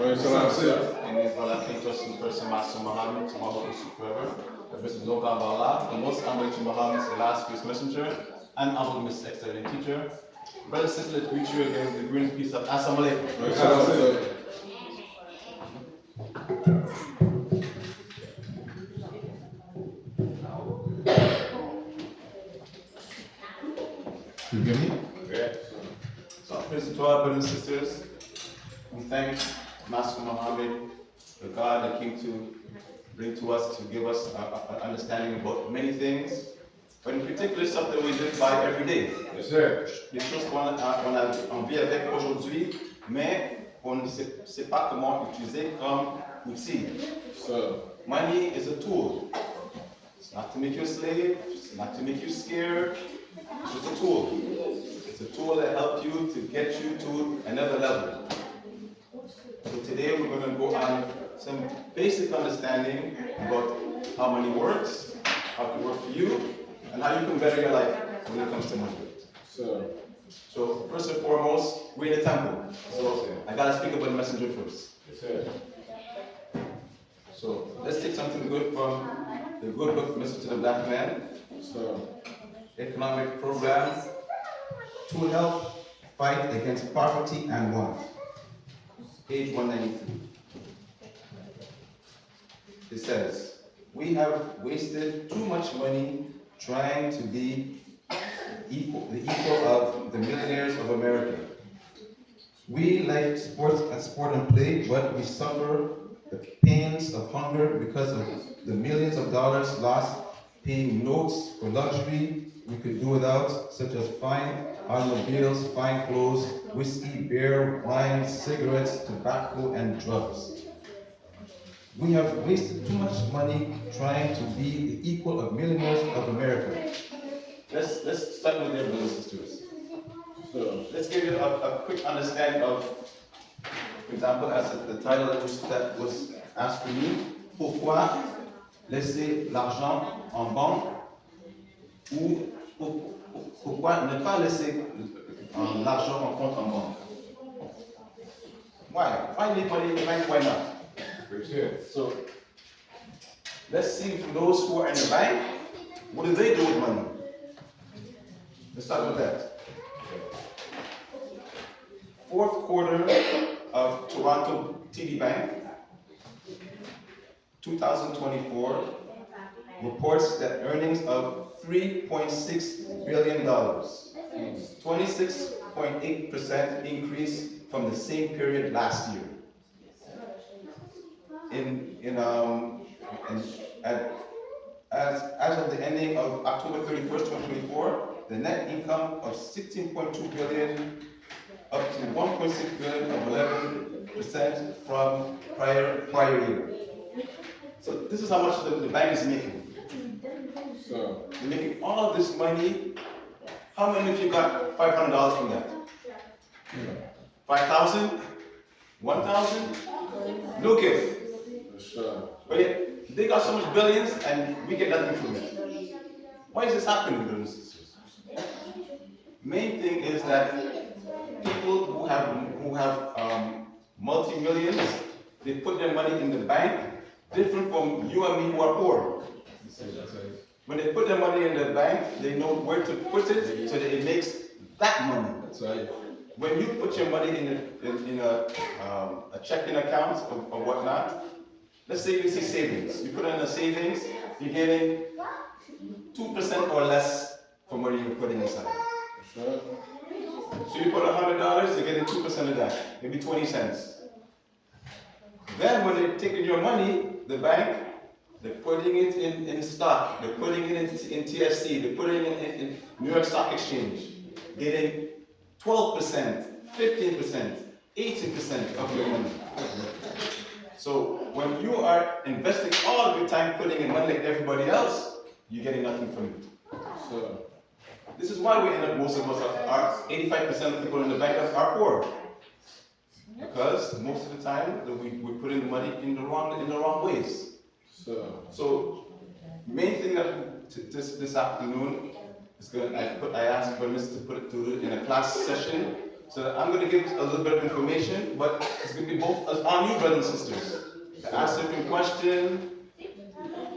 Et voilà, qu'est-ce que c'est ma Mohammed, to Muhammad forever. Mr. Nous, parle, the most honored to Muhammad, the last peace messenger, and Abdul Miss excellent teacher. Brothers and sisters, let's greet you again with the greatest peace of Assalamu alaikum. You hear me? Okay. So, praise to our brothers and sisters. We thank Master Muhammad, the God that came to bring to us, to give us an understanding about many things, but in particular something we live by every day. Yes, sir. Des choses qu'on vit avec aujourd'hui, mais on ne sait pas comment utiliser comme outil. So, Money is a tool. It's not to make you a slave, it's not to make you scared, it's just a tool. It's a tool that helps you to get you to another level. So today we're going to go on some basic understanding about how money works, how it can work for you, and how you can better your life when it comes to money. So first and foremost, we're in the temple. So I gotta speak about the messenger first. yes, sir. So let's take something good from the good book, Mr. to the Black Man. So, Economic program to help fight against poverty and want. Page 193. It says, we have wasted too much money trying to be the equal of the millionaires of America. We like sports and sport and play, but we suffer the pains of hunger because of the millions of dollars lost paying notes for luxury we could do without, such as fine automobiles, fine clothes, whiskey, beer, wine, cigarettes, tobacco, and drugs. We have wasted too much money trying to be the equal of millionaires of America. Let's start with there, brothers and sisters. So let's give you a quick understanding of, for example, as the title that was asked for me, pourquoi laisser l'argent en banque ou pourquoi ne pas laisser l'argent en compte en banque? Why? Why leave money in the bank? Why not? So let's see for those who are in the bank, what do they do with money? Let's start with that. Fourth quarter of Toronto TD Bank, 2024, reports that earnings of $3.6 billion, 26.8% increase from the same period last year. As of the ending of October 31st, 2024, the net income of 16.2 billion up to 1.6 billion of 11% from prior year. So this is how much the bank is making. So they're making all of this money. How many of you got $500 from that? 5,000? 1,000? No gift. But yet, they got so much billions and we get nothing from it. Why is this happening, brothers and sisters? Main thing is that people who have multi-millions, they put their money in the bank, different from you and me who are poor. When they put their money in the bank, they know where to put it so that it makes that money. That's right. When you put your money in a checking account or whatnot, let's say you see savings. You put in a savings, you're getting 2% or less from what you're putting inside. So you put $100, you're getting 2% of that, maybe 20 cents. Then when they're taking your money, the bank, they're putting it in stock, they're putting it in TSC, they're putting it in New York Stock Exchange, getting 12%, 15%, 18% of your money. So when you are investing all of your time putting in money like everybody else, you're getting nothing from it. So this is why we end up, most of us are 85% of people in the bank are poor. Because most of the time we put in the money in the wrong ways. So main thing that this afternoon is I asked for Miss to put it in a class session So I'm going to give a little bit of information, but it's going to be both on you, brothers and sisters. To ask different questions,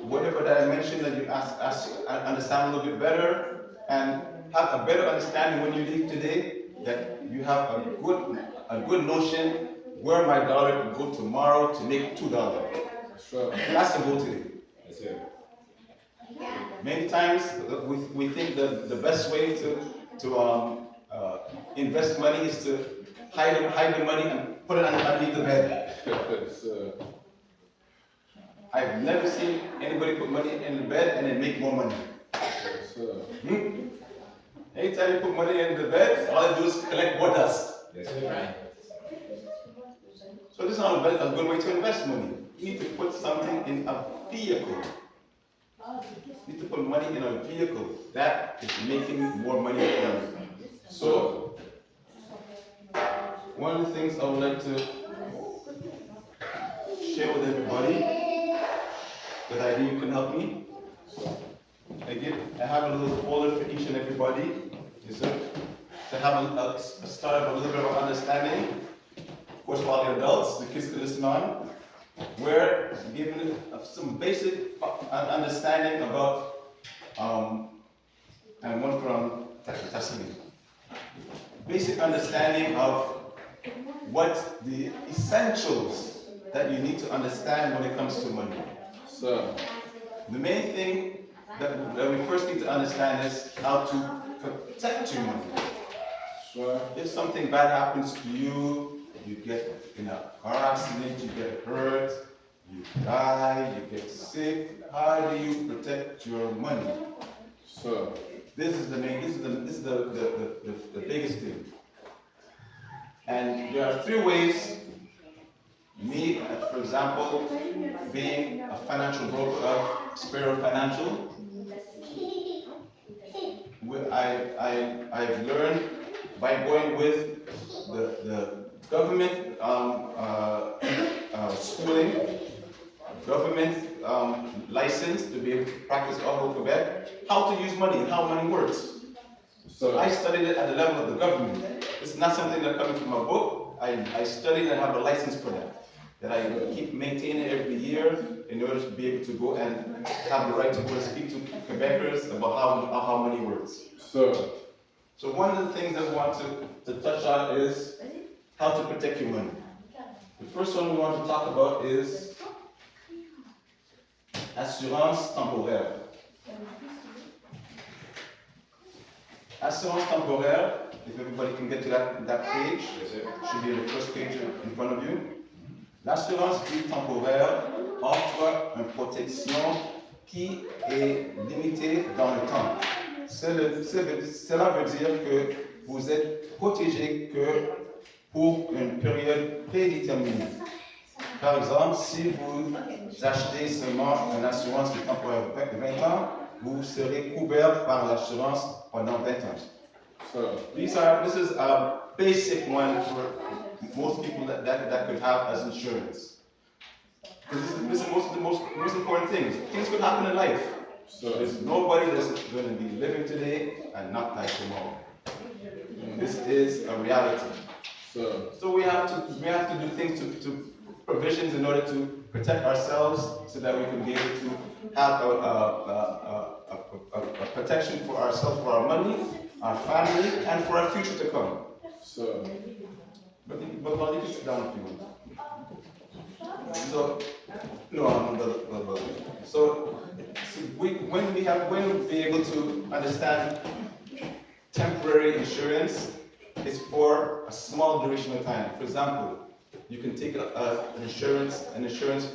whatever that I mentioned that you understand a little bit better, and have a better understanding when you leave today, that you have a good notion where my dollar can go tomorrow to make $2. Sure. That's the goal today. That's it. Many times we think the best way to invest money is to hide the money and put it underneath the bed. I've never seen anybody put money in the bed and then make more money. Anytime you put money in the bed, all they do is collect more dust. That's it. Right. So this is not a good way to invest money. You need to put something in a vehicle. You need to put money in a vehicle that is making more money for you. So, one of the things I would like to share with everybody, that I think you can help me. I have a little folder for each and everybody. To have a start of a little bit of understanding. Of course, for all the adults, the kids can listen on. We're given some basic understanding about, and one from Tasmin. Basic understanding of what the essentials that you need to understand when it comes to money. So, the main thing that we first need to understand is how to protect your money. So, if something bad happens to you, you get in a car accident, you get hurt, you die, you get sick. How do you protect your money? So this is the biggest thing. And there are 3 ways. Me, for example, being a financial broker of Spirit Financial, I've learned by going with the government schooling, government license to be able to practice all over Quebec, how to use money and how money works. So I studied it at the level of the government. It's not something that comes from a book. I studied and have a license for that I keep maintaining every year in order to be able to go and have the right to go and speak to Quebecers about how money works. So one of the things I want to touch on is how to protect your money. The first one we want to talk about is assurance temporaire. Assurance temporaire, if everybody can get to that page, should be the first page in front of you. L'assurance vie temporaire offre une protection qui est limitée dans le temps. Cela veut dire que vous êtes protégé que pour une période prédéterminée. Par exemple, si vous achetez seulement une assurance de temporaire de 20 ans, vous serez couvert par l'assurance pendant 20 ans. So this is a basic one for most people that could have as insurance. This is the most important things. Things could happen in life. So there's nobody that's going to be living today and not die tomorrow. This is a reality. So we have to do things to provisions in order to protect ourselves so that we can be able to have a protection for ourselves, for our money, our family, and for our future to come. But you can sit down if you want. When we be able to understand temporary insurance, it's for a small duration of time. For example, you can take an insurance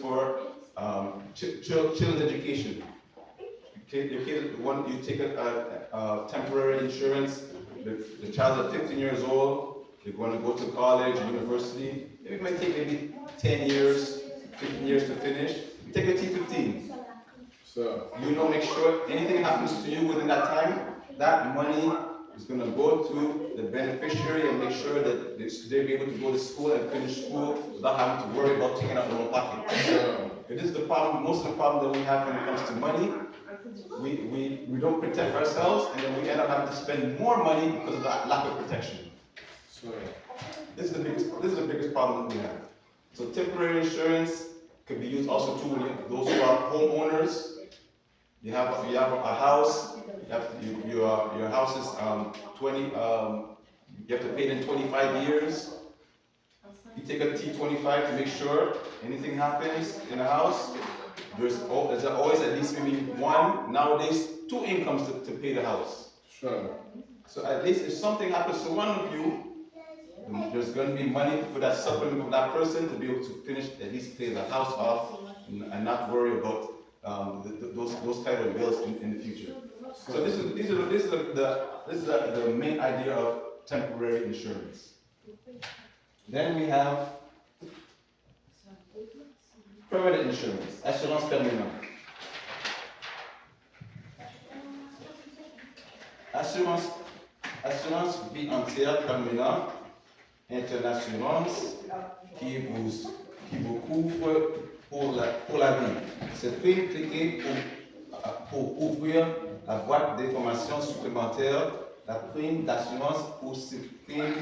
for children's education. You take a temporary insurance. The child is 15 years old. They're going to go to college, university. It might take maybe 10 years, 15 years to finish. You take a T15. So make sure anything happens to you within that time, that money is going to go to the beneficiary and make sure that they're able to go to school and finish school without having to worry about taking out their own pocket. This is the problem. Most of the problem that we have when it comes to money. We don't protect ourselves, and then we end up having to spend more money because of that lack of protection. Sir. This is the biggest problem that we have. So temporary insurance could be used also too when those who are homeowners. You have a house. Your house is 20. You have to pay it in 25 years. You take a T25 to make sure anything happens in the house. There's always at least maybe one, nowadays, two incomes to pay the house. Sure. So at least if something happens to one of you, there's going to be money for that supplement for that person to be able to finish, at least pay the house off and not worry about those kind of bills in the future. So this is the main idea of temporary insurance. Then we have permanent insurance, assurance permanente. Assurance vie entière permanente est une assurance qui vous couvre pour la vie. C'est prime cliqué pour ouvrir la boîte d'informations supplémentaires, la prime d'assurance ou supprime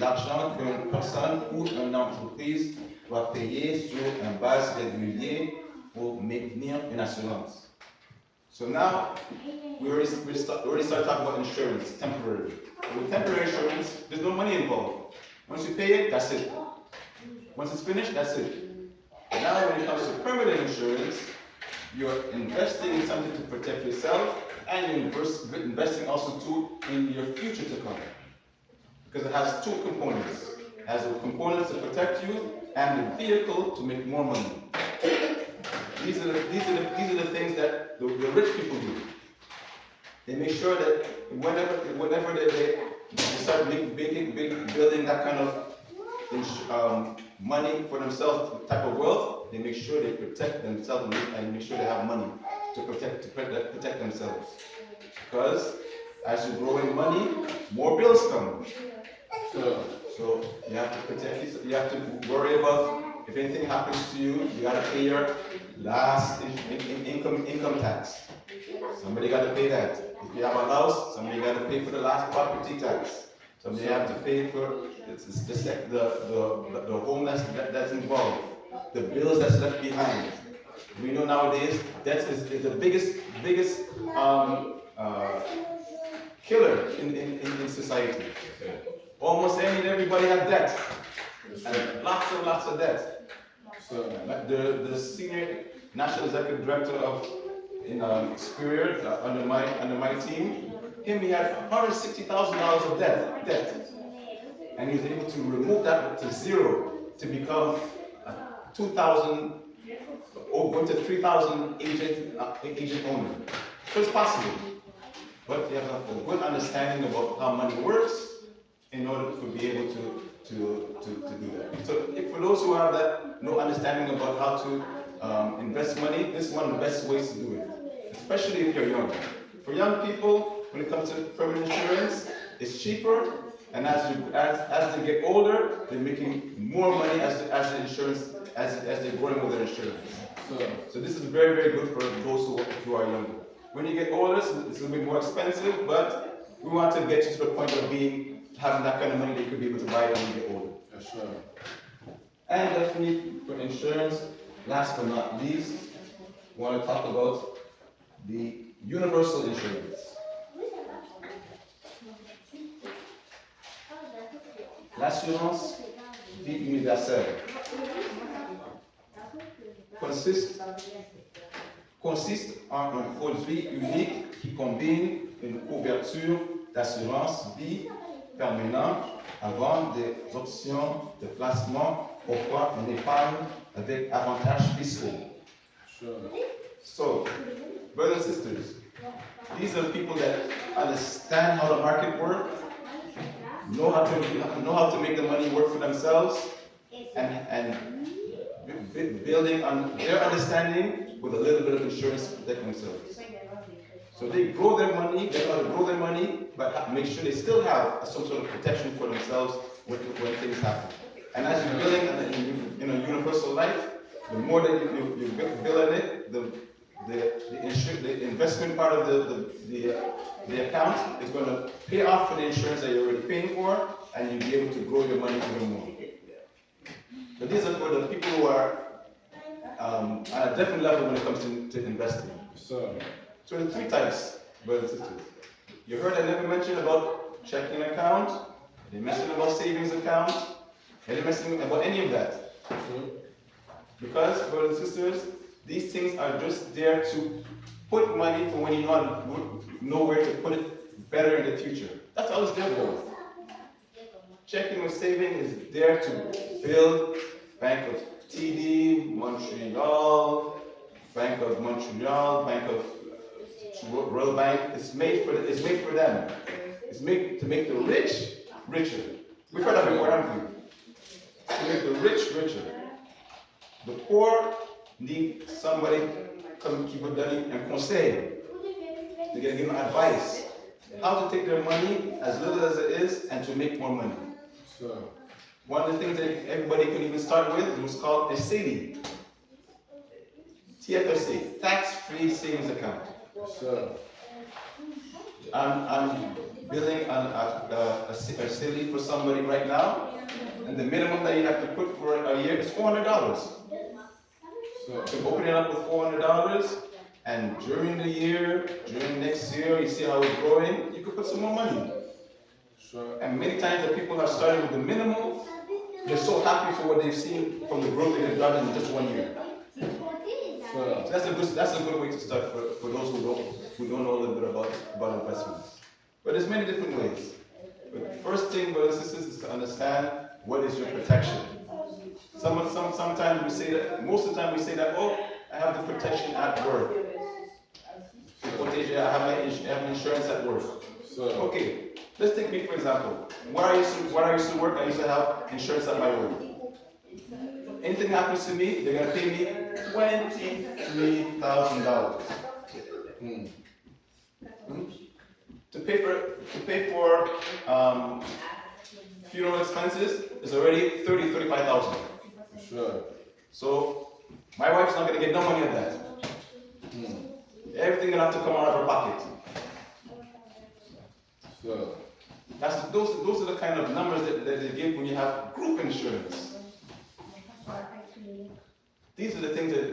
l'argent qu'une personne ou une entreprise doit payer sur une base régulière pour maintenir une assurance. So now, we already started talking about insurance, temporary. With temporary insurance, there's no money involved. Once you pay it, that's it. Once it's finished, that's it. Now when it comes to permanent insurance, you're investing in something to protect yourself, and you're investing also too in your future to come. Because it has two components. It has a component to protect you and a vehicle to make more money. These are the things that the rich people do. They make sure that whenever they start building that kind of money for themselves, type of wealth, they make sure they protect themselves and make sure they have money to protect themselves. Because as you grow in money, more bills come. So you have to protect. You have to worry about if anything happens to you. You got to pay your last income tax. Somebody got to pay that. If you have a house, somebody got to pay for the last property tax. Somebody have to pay for the home that's involved, the bills that's left behind. We know nowadays debt is the biggest killer in society. Almost everybody has debt, and lots of debt. So the senior national executive director in Superior under my team, he had $160,000 of debt, and he was able to remove that to zero to become a 2,000 or going to 3,000 agent owner. So it's possible, but you have a good understanding about how money works in order to be able to do that. So for those who have that no understanding about how to invest money, this is one of the best ways to do it, especially if you're young. For young people, when it comes to permanent insurance, it's cheaper, and as they get older, they're making more money as they're growing with their insurance. So this is very, very good for those who are younger. When you get older, it's a little bit more expensive, but we want to get you to the point of having that kind of money that you could be able to buy it when you get older. That's right. And definitely for insurance, last but not least, we want to talk about the universal insurance. L'assurance vie universelle consiste en un produit unique qui combine une couverture d'assurance vie permanente avant des options de placement, offrant une épargne avec avantages fiscaux. Sure. So, brothers and sisters, these are people that understand how the market works, know how to make the money work for themselves, and building on their understanding with a little bit of insurance to protect themselves. So they grow their money, they know how to grow their money, but make sure they still have some sort of protection for themselves when things happen. And as you're building in a universal life, the more that you build in it, the investment part of the account is going to pay off for the insurance that you're already paying for, and you'll be able for the people who are at a different level when it comes to investing. Sir. So there are three types, brothers and sisters. You heard I never mentioned about checking account, I didn't mention about savings account, I didn't mention about any of that. Because, brothers and sisters, these things are just there to put money for when you know where to put it better in the future. That's all it's there for. Checking or saving is there to build Bank of TD, Montreal, Bank of Montreal, Bank of Royal Bank. It's made for them. It's made to make the rich richer. We've heard that before, haven't we? To make the rich richer. The poor need somebody come keep it done and conseil. They're going to give them advice. How to take their money, as little as it is, and to make more money. Sir. One of the things that everybody can even start with, it was called a SADI. TFSA, tax-free savings account. Sir. I'm building a SADI for somebody right now, and the minimum that you have to put for a year is $400. So you open it up with $400, and during the year, during next year, you see how it's growing, you could put some more money. Sure. And many times that people have started with the minimal, they're so happy for what they've seen from the growth that they've done in just 1 year. Sure. So that's a good way to start for those who don't know a little bit about investments. But there's many different ways. But the first thing, brothers and sisters, is to understand what is your protection. Sometimes we say that, most of the time we say that, oh, I have the protection at work. I have insurance at work. Okay, let's take me for example. Where I used to work, I used to have insurance at my work. Anything happens to me, they're going to pay me $23,000. To pay for funeral expenses is already $35,000. Sure. So my wife's not going to get no money of that. Everything gonna have to come out of her pocket. Sure. Those are the kind of numbers that they give when you have group insurance. These are the things that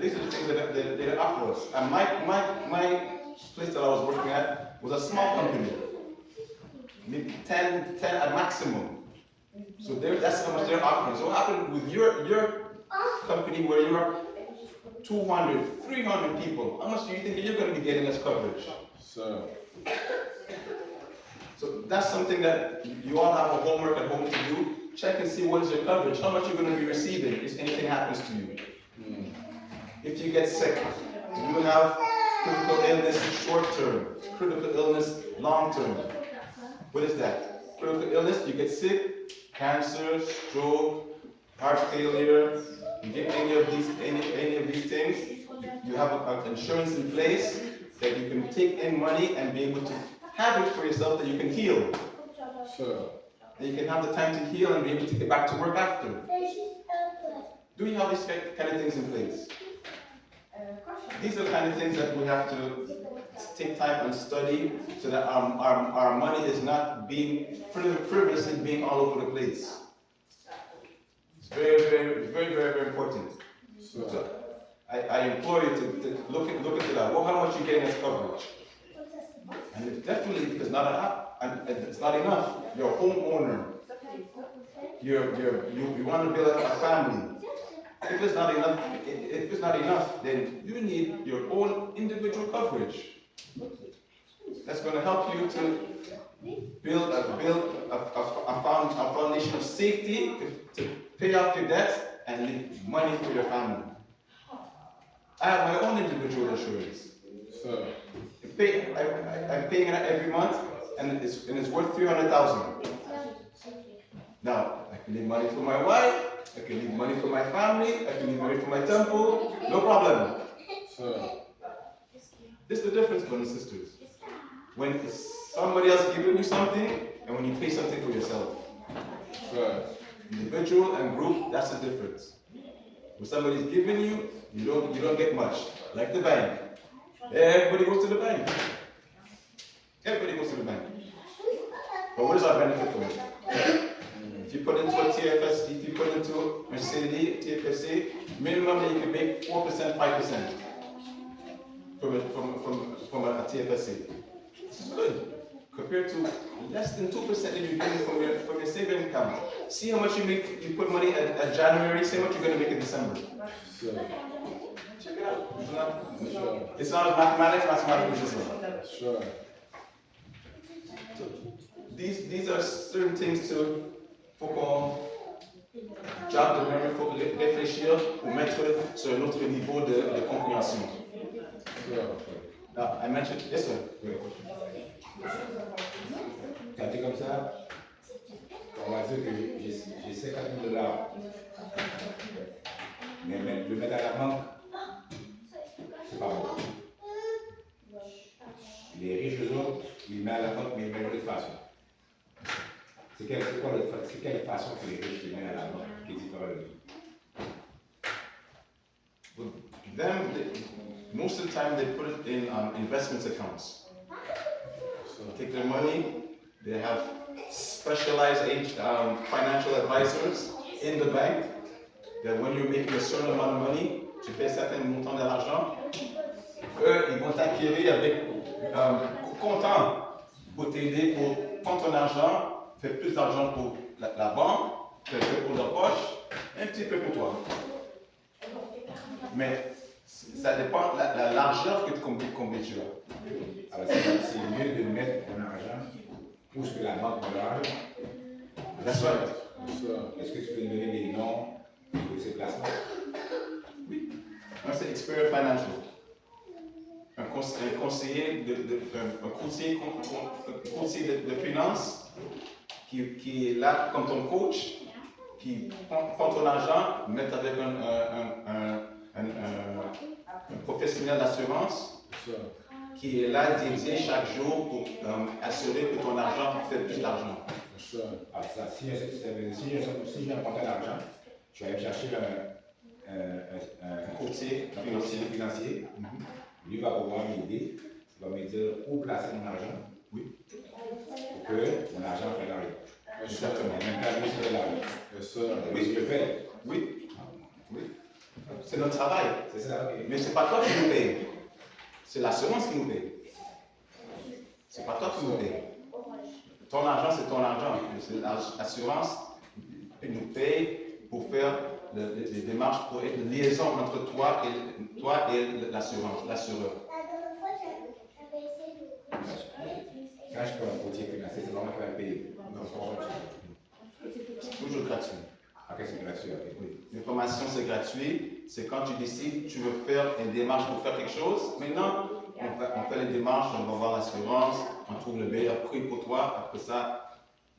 they offer us. And my place that I was working at was a small company, maybe 10 at maximum. So that's how much they're offering. So what happened with your company where you're 200, 300 people? How much do you think you're going to be getting as coverage? So that's something that you all have a homework at home to do. Check and see what is your coverage, how much you're going to be receiving if anything happens to you. If you get sick, do you have critical illness short term, critical illness long term? What is that? Critical illness, you get sick, cancer, stroke, heart failure, you get any of these things, you have an insurance in place that you can take in money and be able to have it for yourself that you can heal. Sure. And you can have the time to heal and be able to get back to work after. Do you have these kind of things in place? These are the kind of things that we have to take time and study so that our money is not being frivolously being all over the place. It's very important. So I implore you to look into that. Well, how much you're getting as coverage? And if definitely if it's not enough, you're a homeowner. You want to build a family. If it's not enough, then you need your own individual coverage. That's going to help you to build a foundation of safety to pay off your debts and leave money for your family. I have my own individual insurance. So I'm paying it every month, and it's worth $300,000. Now I can leave money for my wife. I can leave money for my family. I can leave money for my temple. No problem. So this is the difference, brothers and sisters. When somebody else is giving you something, and when you pay something for yourself. so Individual and group, that's the difference. When somebody's giving you, you don't get much. Like the bank. Everybody goes to the bank. Everybody goes to the bank. But what is our benefit from it? If if you put into a TFS, if you put into a CD, TFSA, minimum you can make 4%, 5% from a TFSA. This is good. Compared to less than 2% that you're getting from your saving account. See how much you put money at January, see how much you're going to make in December. Sure. Check it out. It's not mathematics is as well. Sure. So these are certain things to faut job de même, il faut réfléchir pour mettre sur un autre niveau de compréhension. Sure. Now, I mentioned, yes sir. Quand tu es comme ça, on va dire que j'ai 50 000 $. Mais le mettre à la banque, c'est pas bon. Les riches, eux autres, ils mettent à la banque, mais ils mettent de toute façon. C'est quelle façon que les riches les mettent à la banque qui est différente? Most of the time they put it in investment accounts. So they take their money, they have specialized financial advisors in the bank, that when you're making a certain amount of money, tu fais un certain montant d'argent, eux, ils vont t'acquérir avec content pour t'aider pour prendre ton argent, faire plus d'argent pour la banque, faire plus pour la poche, un petit peu pour toi. Mais ça dépend de la largeur que combien tu as. Alors c'est mieux de mettre ton argent pour ce que la banque met l'argent. That's right. Est-ce que tu peux nous donner des noms de ces placements? Oui. C'est Expert Financial. Un conseiller de finances qui est là comme ton coach, qui prend ton argent, met avec un professionnel d'assurance qui est là dédié chaque jour pour assurer que ton argent fait plus d'argent. Alors ça, si j'ai un compte d'argent, je vais aller chercher un courtier financier. Lui va pouvoir m'aider, il va me dire où placer mon argent, oui, pour que mon argent fasse l'argent. Exactement. Même pas lui fait l'argent. Oui, je le fais. Oui. Oui. C'est notre travail. C'est ça, ok. Mais c'est pas toi qui nous paye. C'est l'assurance qui nous paye. C'est pas toi qui nous paye. Ton argent, c'est ton argent. L'assurance nous paye pour faire les démarches, pour être une liaison entre toi et l'assureur. Quand je prends un courtier financier, c'est vraiment pas payer. C'est toujours gratuit. Ok, c'est gratuit, ok. Oui. L'information, c'est gratuit. C'est quand tu décides, tu veux faire une démarche pour faire quelque chose. Maintenant, on fait les démarches, on va voir l'assurance, on trouve le meilleur prix pour toi. Après ça,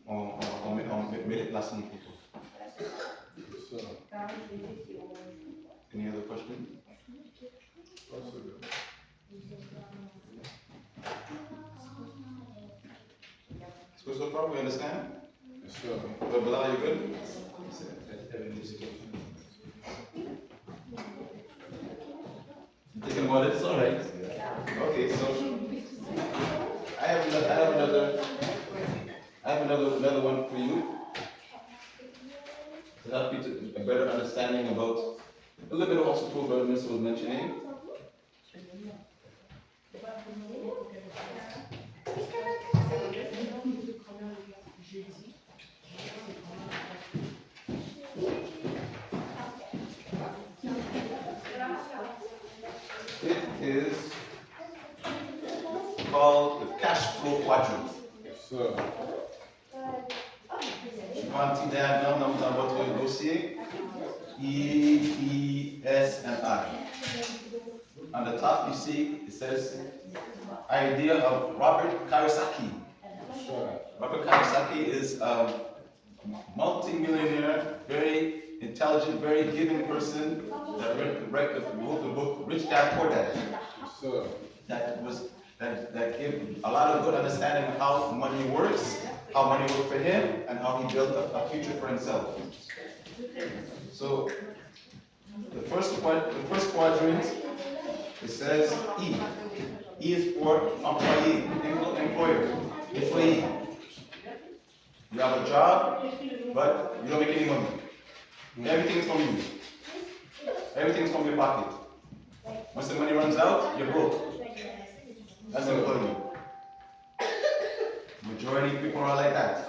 on met les placements pour toi. Any other question? So far we understand? Yes, sir. But Bilal, you good? You thinking about it? It's all right. Okay, so I have another one for you to help you to a better understanding about a little bit also what Brother Minister was mentioning. It is called the cash flow quadrant. Yes, sir. Je prends un petit diagramme dans votre dossier. EPSNI. On the top, you see it says idea of Robert Kiyosaki. Sure. Robert Kiyosaki is a multi-millionaire, very intelligent, very giving person that wrote the book Rich Dad Poor Dad. Yes, sir. That gave a lot of good understanding of how money works, how money works for him, and how he built a future for himself. So the first quadrant, it says E. E is for employee, employer, employee. You have a job, but you don't make any money. Everything is from you. Everything is from your pocket. Once the money runs out, you're broke. That's the economy. Majority of people are like that.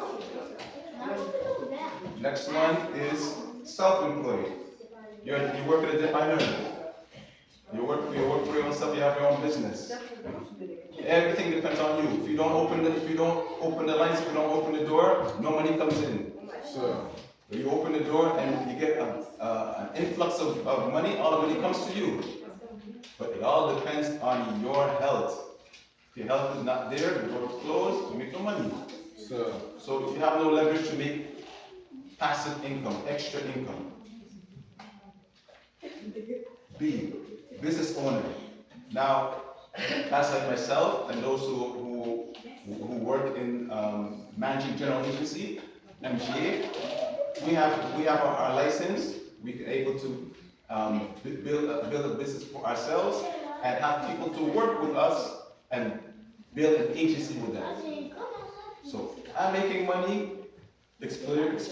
Next one is self-employed. You work at a diner. You work for yourself. You have your own business. Everything depends on you. If you don't open the lights, if you don't open the door, no money comes in. So, You open the door and you get an influx of money. All the money comes to you. But it all depends on your health. If your health is not there, the door is closed, you make no money. So you have no leverage to make passive income, extra income. B, business owner. Now, that's like myself and those who work in managing general agency, MGA. We have our license. We can able to build a business for ourselves and have people to work with us and build an agency with them. So I'm making money. Experience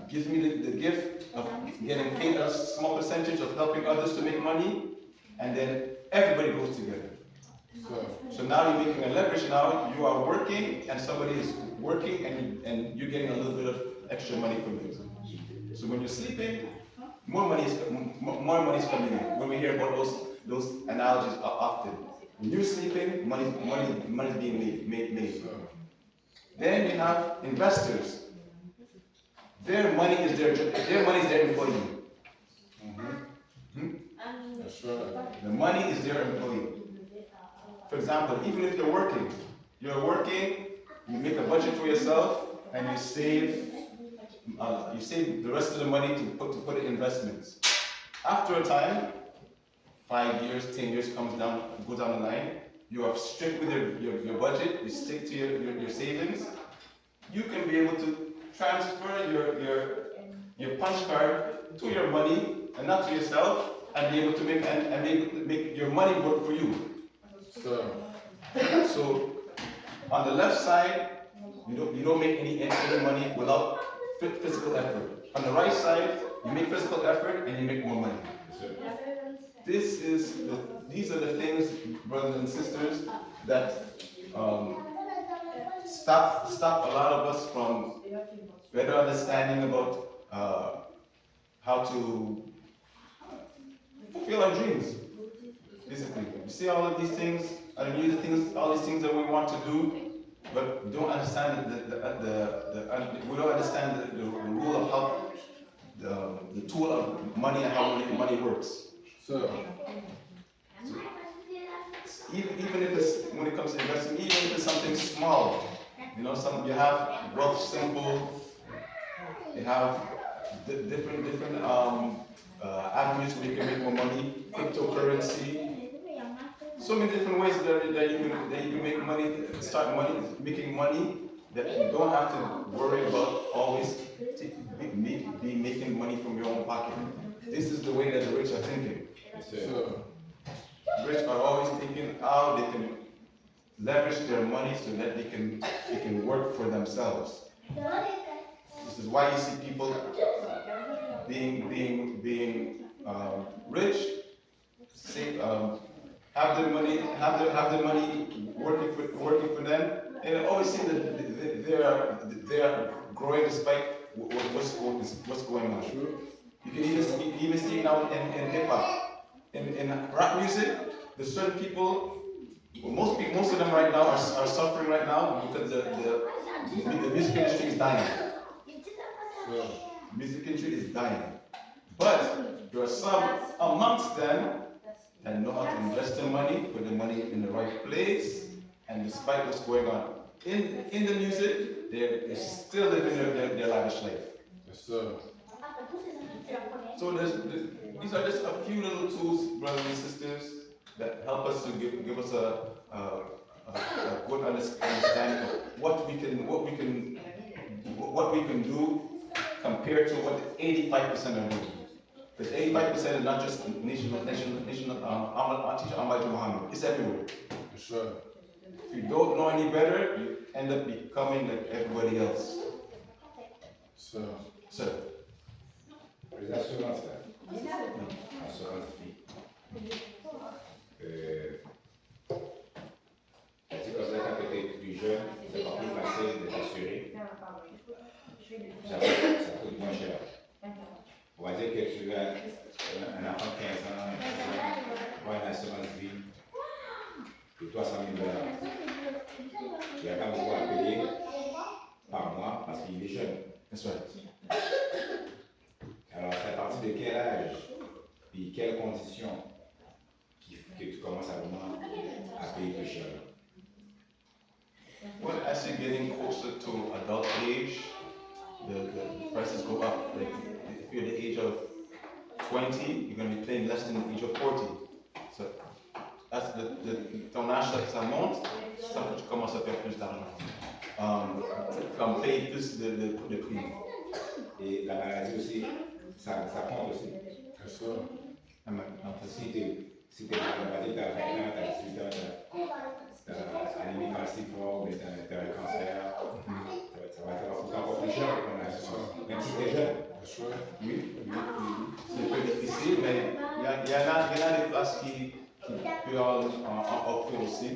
gives me the gift of getting paid a small percentage of helping others to make money, and then everybody goes together. So now you're making a leverage. Now you are working, and somebody is working, and you're getting a little bit of extra money from it. So when you're sleeping, more money is coming in. When we hear about those analogies often, when you're sleeping, money is being made. Then you have investors. Their money is their employee. that's right. The money is their employee. For example, even if you're working, you make a budget for yourself, and you save the rest of the money to put in investments. After a time, 5 years, 10 years goes down the line, you are strict with your budget, you stick to your savings, you can be able to transfer your punch card to your money and not to yourself, and be able to make your money work for you. So on the left side, you don't make any money without physical effort. On the right side, you make physical effort and you make more money. These are the things, brothers and sisters, that stop a lot of us from better understanding about how to fulfill our dreams. Basically, you see all of these things, all these things that we want to do, but we don't understand we don't understand the rule of how the tool of money and how money works. Even if it's, when it comes to investing, even if it's something small, you have wealth simple, you have different avenues where you can make more money, cryptocurrency, so many different ways that you can make money, start making money, that you don't have to worry about always making money from your own pocket. This is the way that the rich are thinking. The rich are always thinking how they can leverage their money so that they can work for themselves. This is why you see people being rich, have their money working for them, and it always seems that they are growing despite what's going on. You can even see it now in hip hop. In rap music, there's certain people, most of them right now are suffering right now because the music industry is dying. Music industry is dying. But there are some amongst them that know how to invest their money, put their money in the right place, and despite what's going on in the music, they're still living their lavish life. So these are just a few little tools, brothers and sisters, that help us to give us a good understanding of what we can do compared to what 85% are doing. Because 85% is not just teacher Ahmad Muhammad, it's everywhere. If you don't know any better, you end up becoming like everybody else. Ça. So, Les assurances, là. Assurance vie. C'est comme ça, quand tu es plus jeune, c'est encore plus facile de t'assurer. Ça coûte moins cher. On va dire que tu as un enfant de 15 ans, tu as une assurance vie de 300 000 $. Il n'y a pas beaucoup à payer par mois parce qu'il est jeune. that's right. Alors, c'est à partir de quel âge et quelles conditions que tu commences à vraiment à payer plus cher? Well, as you're getting closer to adult age, the prices go up. Like if you're the age of 20, you're going to be paying less than the age of 40. So, that's ton âge, ça monte, ça que tu commences à faire plus d'argent. Comme payer plus de prix. Et la maladie aussi, ça compte aussi. C'est ça. Si tu es malade, tu as 20 ans, tu as 18 ans, tu as anémie falcique fort, ou tu as un cancer, ça va te coûter encore plus cher pour ton assurance, même si tu es jeune. C'est ça. Oui, c'est un peu difficile, mais il y en a des places qui peuvent en offrir aussi.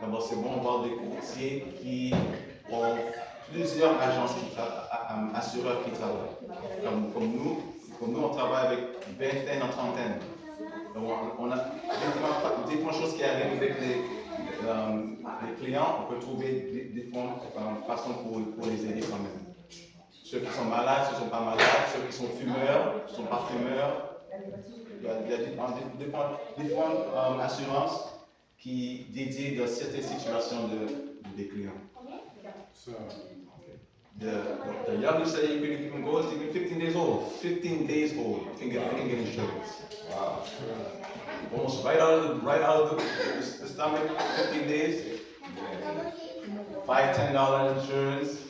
D'abord, c'est bon de voir des courtiers qui ont plusieurs agences assureurs qui travaillent. Comme nous, on travaille avec vingtaine en trentaine. Donc, on a différentes choses qui arrivent avec les clients. On peut trouver différentes façons pour les aider quand même. Ceux qui sont malades, ceux qui ne sont pas malades, ceux qui sont fumeurs, ceux qui ne sont pas fumeurs. Il y a différentes assurances qui dédient dans certaines situations des clients. Ça. The youngest that you can go is even 15 days old. 15 days old, you can get insurance. Wow. Almost right out of the stomach, 15 days. $5-10 insurance,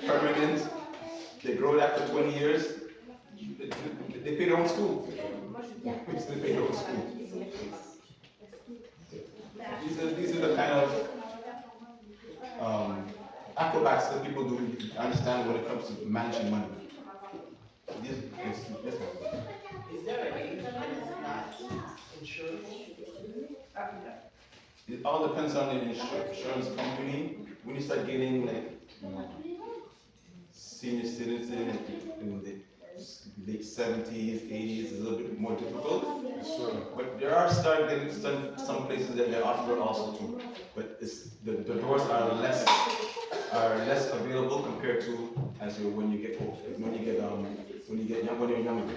permanent. They grow it after 20 years. They pay their own school. They pay their own school. These are the kind of acrobats that people do understand when it comes to managing money. Is there an age limit not insured? It all depends on the insurance company. When you start getting like senior citizen in the late 70s, 80s, it's a little bit more difficult. C'est ça. But there are some places that they offer also too. But the doors are less available compared to when you get old, when you're younger.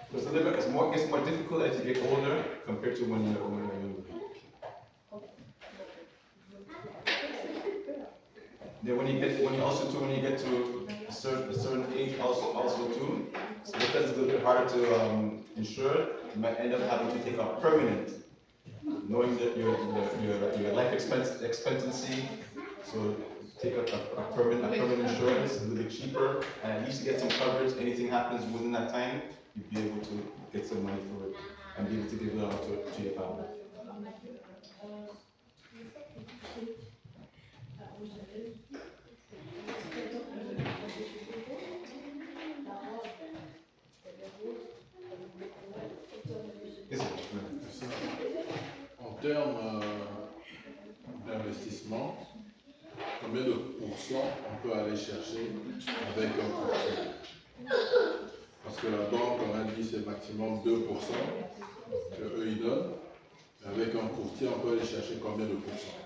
Because the living gets more difficult as you get older compared to when you're younger. Then when you get to a certain age also too, so because it's a little bit harder to insure, you might end up having to take a permanent, knowing that your life expectancy. So take a permanent insurance, a little bit cheaper, and at least get some coverage. Anything happens within that time, you'll be able to get some money for it and be able to give it out to your family. En termes d'investissement, combien de pourcents on peut aller chercher avec un courtier? Parce que la banque, on a dit, c'est maximum 2% qu'eux ils donnent. Avec un courtier, on peut aller chercher combien de pourcents?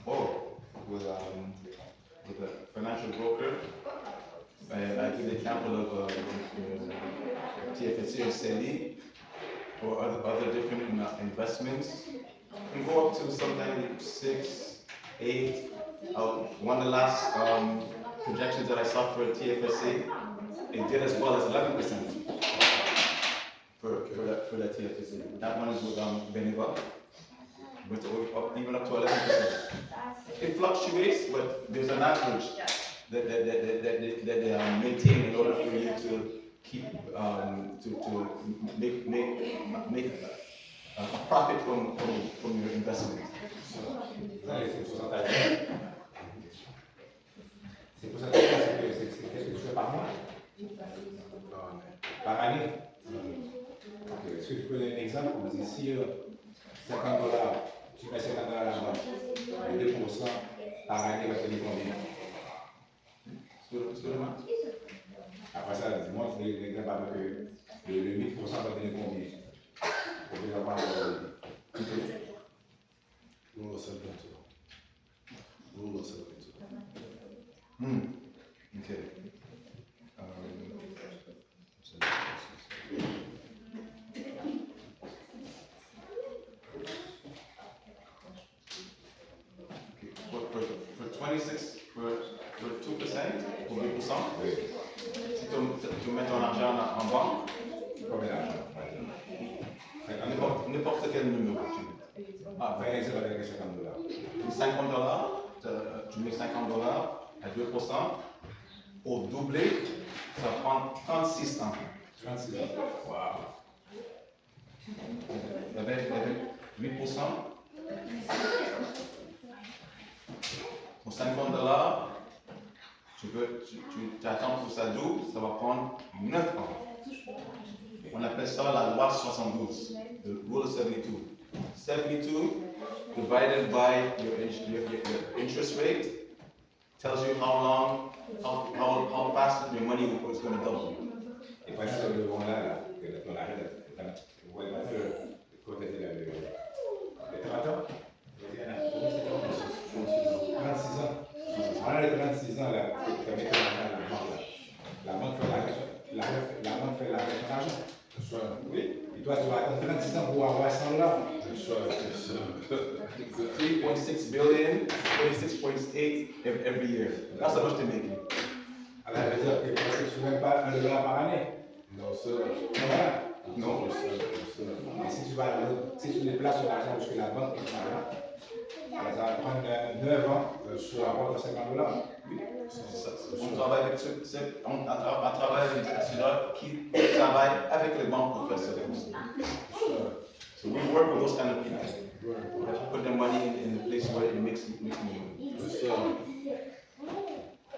Oh, with a financial broker, I give the example of TFSC or CELI or other different investments. You can go up to sometimes 6, 8. One of the last projections that I saw for TFSC, it did as well as 11% for that TFSC. That one is with Beneva, but even up to 11%. It fluctuates, but there's an average that they maintain in order for you to keep to make profit from your investment. Vous avez ce pourcentage. C'est pour ça que qu'est-ce que tu fais par mois? Par année? Ok. Est-ce que tu peux donner un exemple? On dit si $50, tu mets $50 là-bas, et 2% par année va te donner combien? Excuse-moi. Après ça, dis-moi l'exemple avec le 8% va te donner combien? Pour les avoir Nous, on sait bien ça. Nous, on sait bien ça. Okay. For 26, for 2%, pour 2%, si tu mets ton argent en banque, combien d'argent? n'importe quel numéro. Ah, 20 exemple avec $50. $50, tu mets $50 à 2%, pour doubler, ça prend 36 ans. 36 ans. Wow. Avec 8%, pour $50, tu attends que ça double, ça va prendre 9 ans. On appelle ça la loi 72, the rule of 72. 72 divided by your interest rate tells you how fast your money is going to double. Et pas sur le bon là, que ton arrêt, vous voyez pas le côté de le 30 ans? 36 ans. On a les 36 ans là, tu mets ton argent à la banque là. La banque fait l'argent de ton argent. Oui. Et toi, tu vas attendre 36 ans pour avoir $100. 3.6 billion, 26.8 every year. That's how much they make. Alors, ça veut dire que tu ne fais même pas $1 par année. Non, ça. Voilà. Non, Mais si tu déplaces ton argent jusqu'à la banque et ton argent, ça va prendre 9 ans pour avoir $50. Oui. On travaille avec des assureurs qui travaillent avec les banques pour faire ça. So we work with those kind of people. Put their money in the place where it makes money.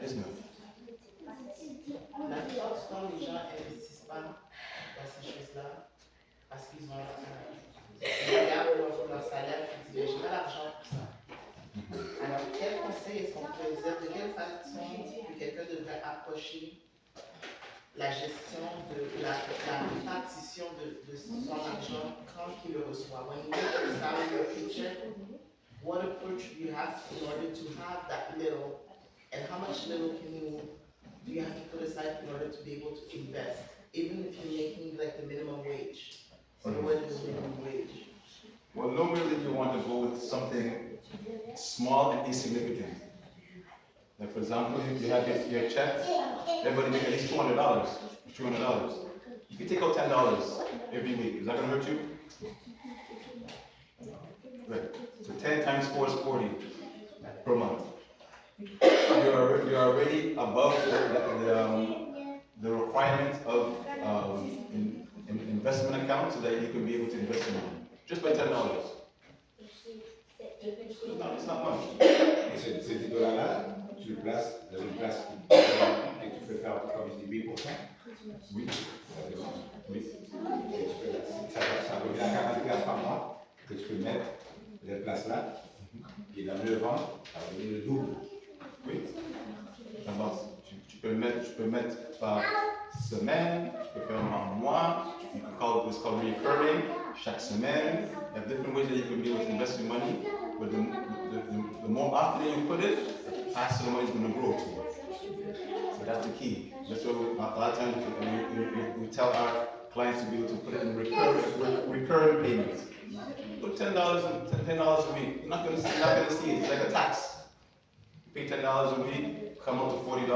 Yes, ma'am. La plupart du temps, les gens n'investissent pas dans ces choses-là parce qu'ils ont l'argent. Ils regardent leur salaire et ils disent, j'ai pas l'argent pour ça. Alors, quel conseil est-ce qu'on peut dire? De quelle façon que quelqu'un devrait approcher la gestion de la répartition de son argent quand il le reçoit? When you get your salary or paycheck, what approach do you have in order to have that little, and how much little do you have to put aside in order to be able to invest, even if you're making like the minimum wage? So what is the minimum wage? Well, normally you want to go with something small and insignificant. Like for example, you have your check, everybody make at least $200. If you take out $10 every week, is that going to hurt you? Right. So 10 times 4 is 40 per month. You're already above the requirement of investment account so that you can be able to invest in money. Just by $10. It's not much. Et ces $10-là, tu le places dans une place et tu peux faire comme je dis 8%. Oui. Oui. Ça revient à 40$ par mois que tu peux mettre cette place-là. Et dans 9 ans, ça va devenir le double. Oui. Tu peux mettre par semaine, tu peux faire par mois, it's called recurring, chaque semaine. There are different ways that you can be able to invest your money, but the more often you put it, the faster the money is going to grow too. So that's the key. That's why a lot of times we tell our clients to be able to put it in recurring payments. Put $10 a week. You're not going to see it. It's like a tax. You pay $10 a week, come up to $40.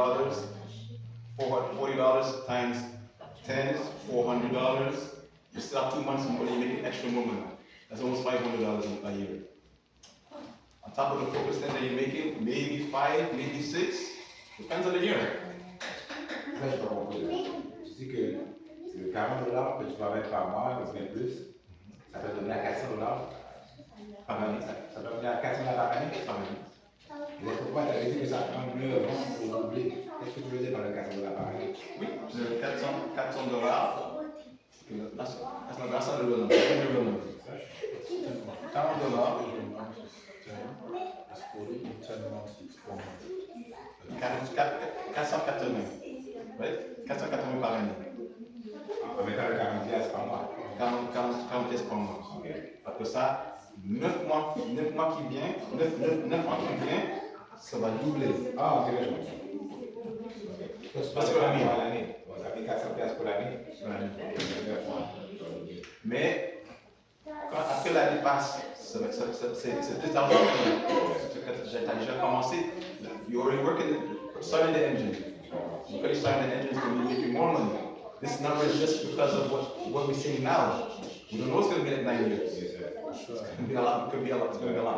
$40 times 10 is $400. You still have 2 months more, you're making extra more money. That's almost $500 a year. On top of the 4% that you're making, maybe 5, maybe 6, depends on the year. Ça, je peux comprendre. Tu dis que le $40 que tu vas mettre par mois, ou bien plus, Ça peut donner à $400 par année. Ça peut donner à $400 par année par année. Mais pourquoi tu avais dit que ça prend 9 ans pour doubler? Qu'est-ce que tu veux dire par le $400 par année? Oui, le $400. That's not the real number. That's the real number. $40. It's 40 in 10 months, it's 4 months. 480. Right? 480 par année. En mettant le 40 piastres par mois. 40 pièces par mois. Après ça, 9 mois qui vient, ça va doubler. Ah, ok, je comprends. Parce que l'année. Bon, ça fait 400 piastres pour l'année. Mais après l'année passe, c'est plus d'argent. J'ai déjà commencé. You already working, starting the engine. You already starting the engine, so you're making more money. This number is just because of what we're seeing now. We don't know what's going to be in 9 years. It's going to be a lot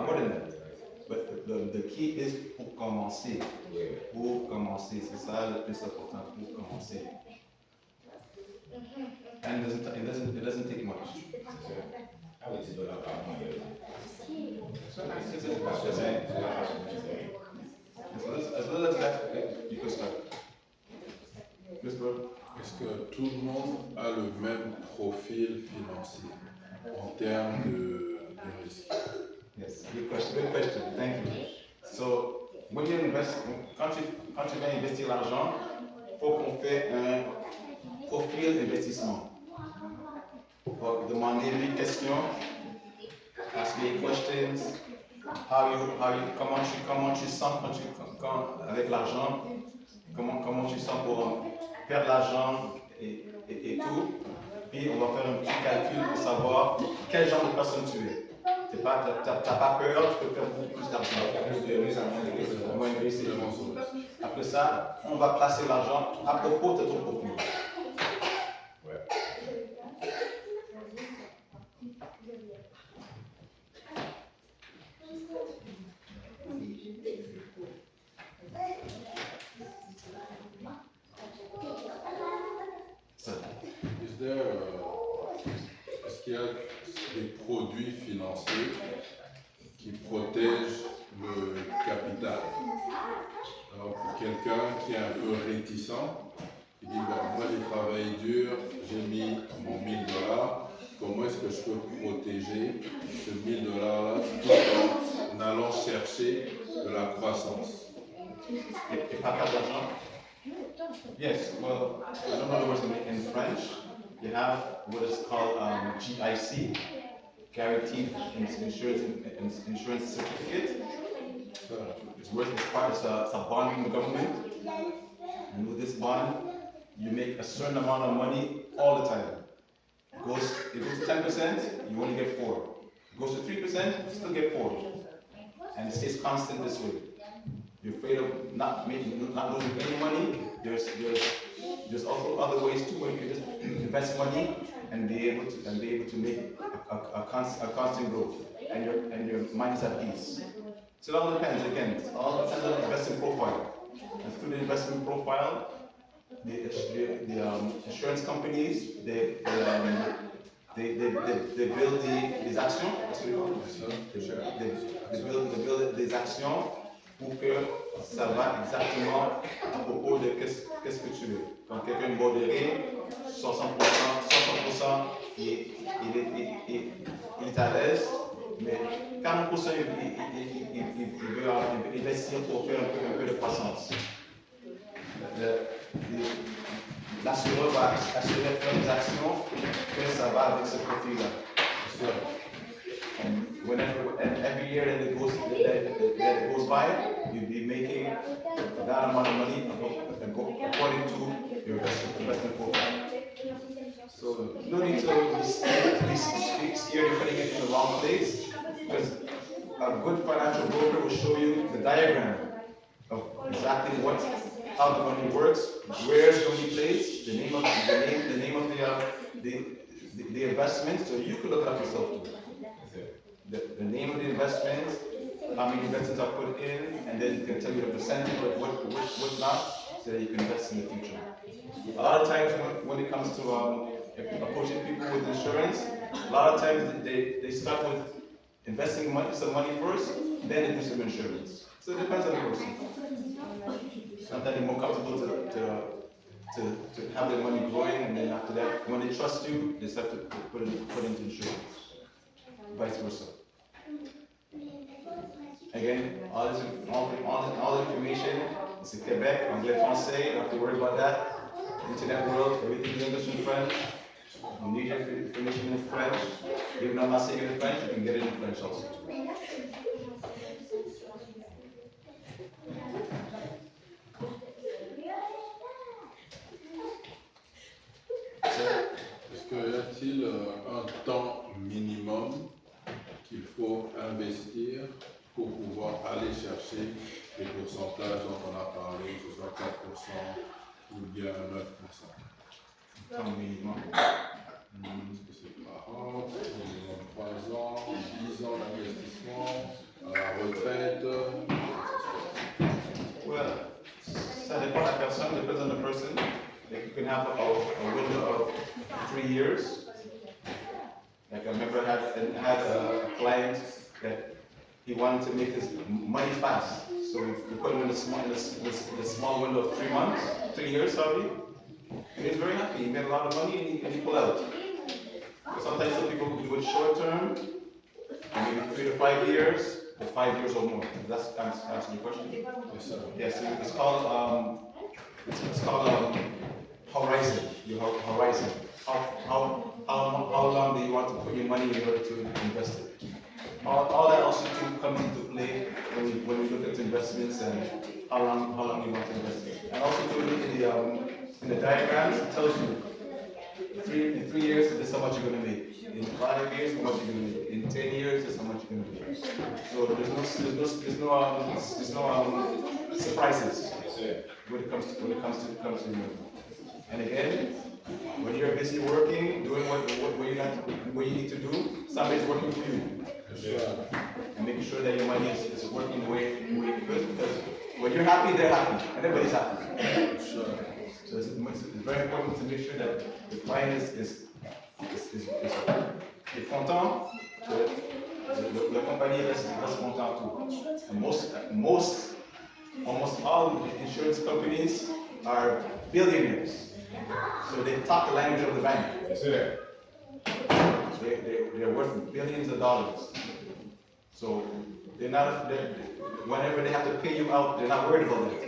more than that. But the key is pour commencer. Pour commencer, c'est ça le plus important, pour commencer. And it doesn't take much. Ah oui, $10 par mois. As little as that, you can start. Est-ce que tout le monde a le même profil financier en termes de risque? Yes, good question. Thank you. So, when you invest, quand tu vas investir l'argent, il faut qu'on fait un profil d'investissement. Pour demander les questions, ask les questions, comment tu sens avec l'argent, comment tu sens pour perdre l'argent et tout. Puis on va faire un petit calcul pour savoir quel genre de personne tu es. T'as pas peur, tu peux faire beaucoup plus d'argent. Moins de risques. Après ça, on va placer l'argent à propos de ton profil. Est-ce qu'il y a des produits financiers qui protègent le capital? Alors pour quelqu'un qui est un peu réticent, il dit moi j'ai travaillé dur, j'ai mis mon $1000, comment est-ce que je peux protéger ce $1000 là tout en allant chercher de la croissance? Et pas perdre d'argent? Yes, well, I don't know the words in French. You have what is called GIC, Guaranteed Insurance Certificate. It's a bond from the government. And with this bond, you make a certain amount of money all the time. It goes to 10%, you only get 4. It goes to 3%, you still get 4. And it stays constant this way. You're afraid of not losing any money. There's also other ways too where you can just invest money and be able to make a constant growth, and your mind is at peace. So it all depends. Again, it all depends on the investment profile. And through the investment profile, the insurance companies they build these actions. That's what we call it. They build these actions pour que ça va exactement à propos de qu'est-ce que tu veux. Donc quelqu'un modéré, 60%, il est à l'aise, mais 40% il veut investir pour faire un peu de croissance. L'assureur va assurer faire des actions que ça va avec ce profil-là. And every year that it goes by, you'll be making that amount of money according to your investment profile. So no need to be scared of putting it in the wrong place, because a good financial broker will show you the diagram of exactly how the money works, where it's going to be placed, the name of the investment, so you can look it up yourself too. The name of the investment, how many investments are put in, and then it can tell you the percentage of what not, so that you can invest in the future. A lot of times when it comes to approaching people with insurance, a lot of times they start with investing some money first, then they do some insurance. So it depends on the person. Sometimes they're more comfortable to have their money growing, and then after that, when they trust you, they start to put into insurance. Vice versa. Again, all the information is in Quebec, anglais, français, you don't have to worry about that. Internet world, everything is English and French. You need your information in French. Even though I'm not saying it in French, you can get it in French also. Est-ce qu'il y a-t-il un temps minimum qu'il faut investir pour pouvoir aller chercher les pourcentages dont on a parlé, que ce soit 4% ou bien 9%? Temps minimum. Est-ce que c'est par an, minimum 3 ans, 10 ans d'investissement, à la retraite? Well, ça dépend de la personne, depends on the person. Like you can have a window of 3 years. Like I remember I had a client that he wanted to make his money fast. So we put him in the small window of 3 months, 3 years, sorry. And he was very happy. He made a lot of money and he pulled out. But sometimes some people do it short term, maybe 3 to 5 years, or 5 years or more. That's answering your question. Yes, sir. Yes, it's called horizon. Your horizon. How long do you want to put your money in order to invest it? All that also comes into play when we look at investments and how long you want to invest it. And also in the diagrams, it tells you in 3 years this is how much you're going to make. In 5 years, how much you're going to make. In 10 years, this is how much you're going to make. So there's no surprises when it comes to money. And again, when you're busy working, doing what you need to do, somebody's working for you. And making sure that your money is working the way it should, because when you're happy, they're happy, and everybody's happy. So it's very important to make sure that the client is content, the company is content too. And almost all insurance companies are billionaires. So they talk the language of the bank. They're worth billions of dollars. So whenever they have to pay you out, they're not worried about it.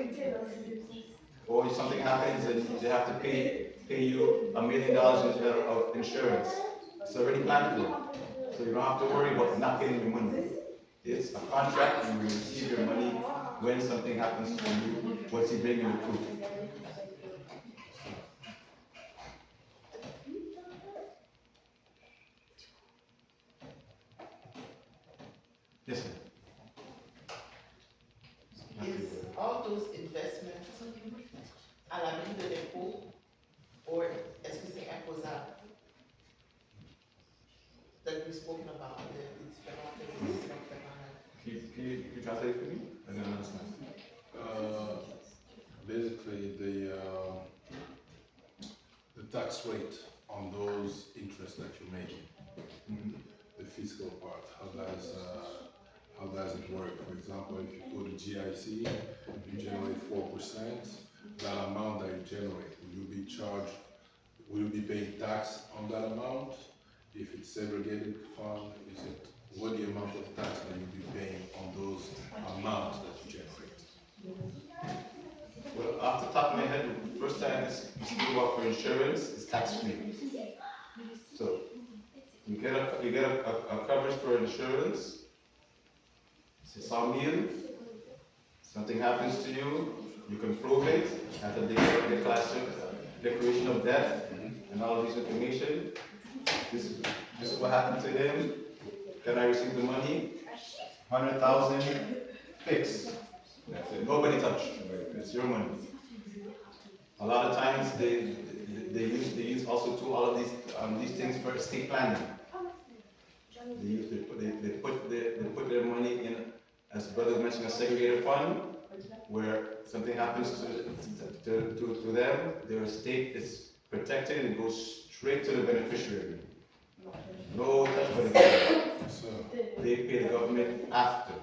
Or if something happens and they have to pay you $1 million of insurance, it's already planned for. So you don't have to worry about not getting your money. It's a contract, and you receive your money when something happens to you, once you bring in the proof. Yes, sir. Is all those investments à l'abri de l'impôt, or est-ce que c'est imposable? That we've spoken about, the différentes investissements que Can you translate for me? I don't understand. Basically, the tax rate on those interests that you're making, the fiscal part, how does it work? For example, if you put a GIC, you generate 4%, that amount that you generate, will you be paying tax on that amount? If it's segregated fund, what the amount of tax that you'll be paying on those amounts that you generate? Well, off the top of my head, the first time you speak about for insurance, it's tax free. So you get a coverage for insurance. C'est 100,000. Something happens to you, you can prove it at the declaration of death and all of this information. This is what happened to them. Can I receive the money? 100,000 fixed. That's it. Nobody touched. It's your money. A lot of times they use also too all of these things for estate planning. They put their money in, as brother mentioned, a segregated fund, where something happens to them, their estate is protected and goes straight to the beneficiary. No touch for the government. So, They pay the government after.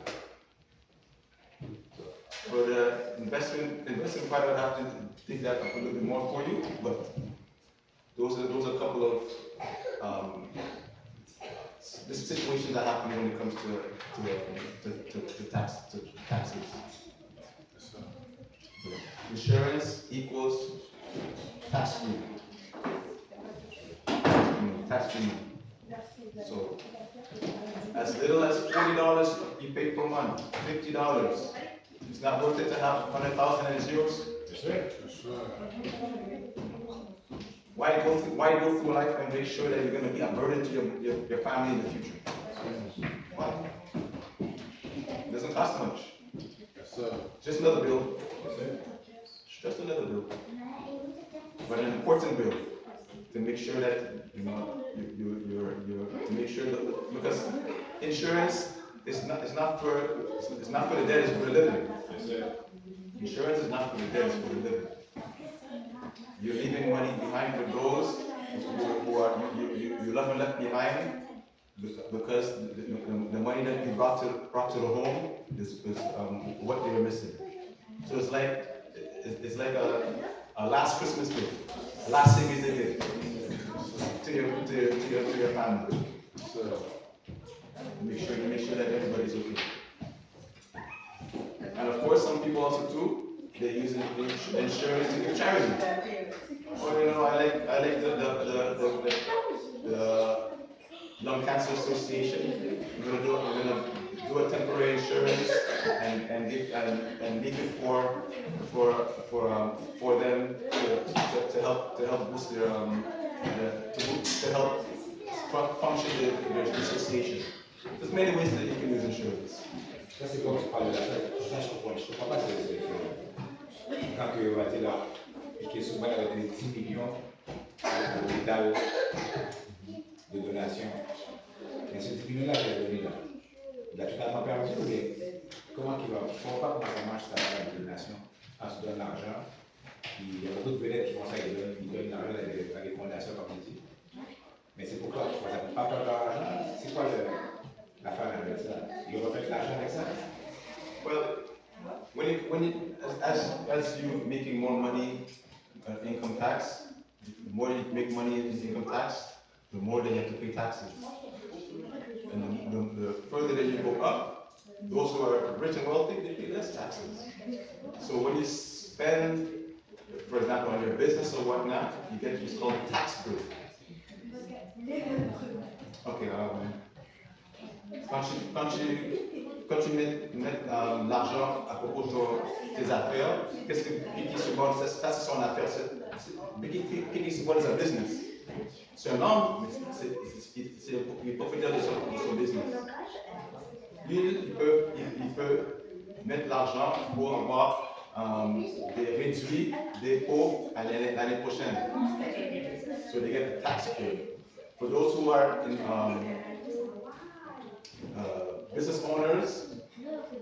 For the investment part, I have to take that up a little bit more for you, but those are a couple of the situations that happen when it comes to taxes. c'est ça. Insurance equals tax free. Tax free. So as little as $40 you pay per month, $50. It's not worth it to have 100,000 in zeros. Yes, sir. C'est ça. Why go through life and make sure that you're going to be a burden to your family in the future? Why? It doesn't cost much. C'est ça. Just another bill. Yes, sir. It's just another bill. But an important bill to make sure that you're to make sure that, because insurance is not for the dead, it's for the living. Yes, sir. Insurance is not for the dead, it's for the living. You're leaving money behind for those who are you love and left behind, because the money that you brought to the home is what they were missing. So it's like a last Christmas gift, a last savings they give to your family. So, Make sure that everybody's okay. And of course, some people also too, they use insurance to give charity. Or I like the Lung Cancer Association. We're gonna do a temporary insurance and leave it for them to help boost their to help function their association. There's many ways that you can use insurance. Ça, c'est comme tu parles de la fête. Ça, je comprends pas c'est quand tu vas dire là, et qui est souvent avec des 10 millions au total de donations. Mais ce 10 millions-là qu'il a donné là, il a totalement perdu ou bien comment il va? Je ne comprends pas comment ça marche ça, la donation. Quand tu donnes l'argent, il y a beaucoup de vedettes qui font ça, ils donnent l'argent à des fondations comme tu dis. Mais c'est pourquoi tu ne pas perdre l'argent? C'est quoi l'affaire avec ça? Ils reflètent l'argent avec ça? Well, as you making more money income tax, the more you make money in income tax, the more that you have to pay taxes. And the further that you go up, those who are rich and wealthy, they pay less taxes. So when you spend, for example, on your business or whatnot, you get what's called a tax break. Okay, quand tu mets l'argent à propos de tes affaires, qu'est-ce que Piquet Subon, ça c'est son affaire. Piquet Subon is a business. C'est un homme, mais il est propriétaire de son business. Lui, il peut mettre l'argent pour avoir des réduits d'impôts l'année prochaine. So they get a tax break. For those who are in business owners,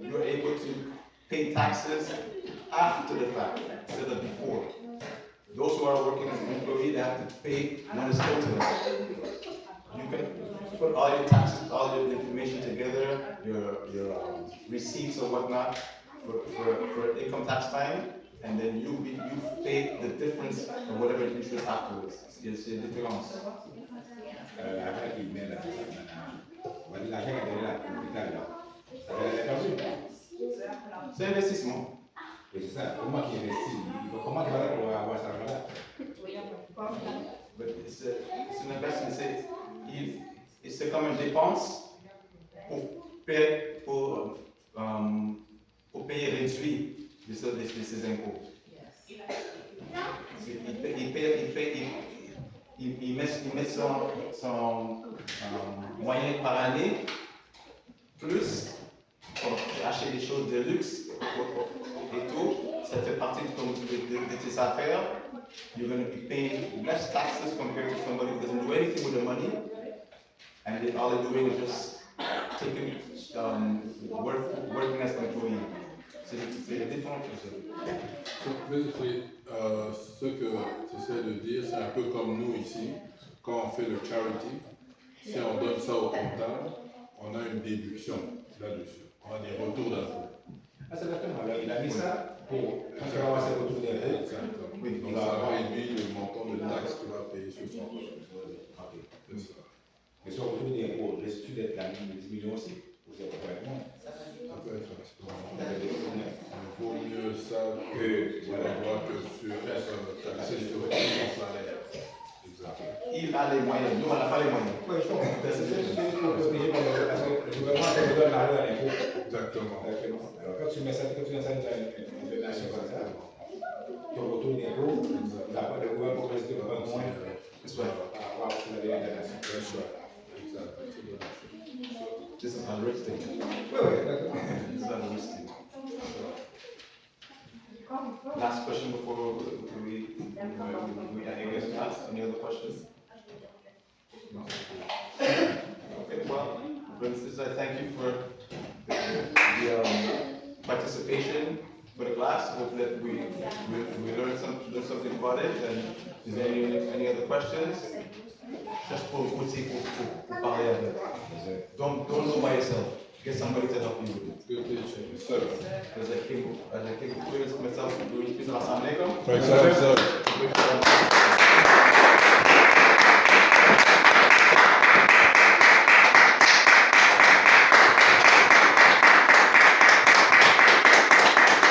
you're able to pay taxes after the fact instead of before. Those who are working as an employee, they have to pay when it's owed to them. You can put all your taxes, all your information together, your receipts or whatnot for income tax time, and then you pay the difference or whatever the interest afterwards. C'est la différence. L'argent qu'il met là, on va dire l'argent qu'il a donné là, à l'hôpital là, ça va être perdu. C'est investissement. Oui, c'est ça. Comment il investit? Comment il va faire pour avoir cet argent-là? But it's an investment. C'est comme une dépense pour payer réduit de ses impôts. Il met son moyen par année plus pour acheter des choses de luxe et tout. Ça fait partie de tes affaires. You're going to be paying less taxes compared to somebody who doesn't do anything with the money, and all they're doing is just taking working as an employee. C'est différent que ça. Basically, ce que tu essaies de dire, c'est un peu comme nous ici, quand on fait le charity, Si on donne ça au comptable, on a une déduction là-dessus. On a des retours d'impôts. Ah, c'est exactement. Alors, il a mis ça pour faire ses retours d'impôts. Exactement. Oui, Donc ça réduit le montant de taxes qu'il va payer sur son revenu. Ok. C'est ça. Mais son retour d'impôts risque d'être la même de 10 millions aussi? Ou c'est complètement? Ça peut être un petit peu. Il vaut mieux ça que voir que sur taxer sur son salaire. Exact. Il a les moyens, nous on n'a pas les moyens. Oui, je comprends. C'est obligé par le gouvernement te donne l'argent à l'impôt. Exactement. Alors quand tu mets ça, quand tu mets ça dans une nation comme ça, ton retour d'impôt, le gouvernement risque de prendre moins par rapport à ce que la nation. This is unrealistic. Oui, oui, d'accord. This is unrealistic. Last question before we anything else? Any other questions? Okay, well, Princess, I thank you for the participation for the class. Hope that we learned something about it. And is there any other questions? Just pour parler avec. Don't go by yourself. Get somebody to help you with it. As I came myself, we speak assalamu alaikum.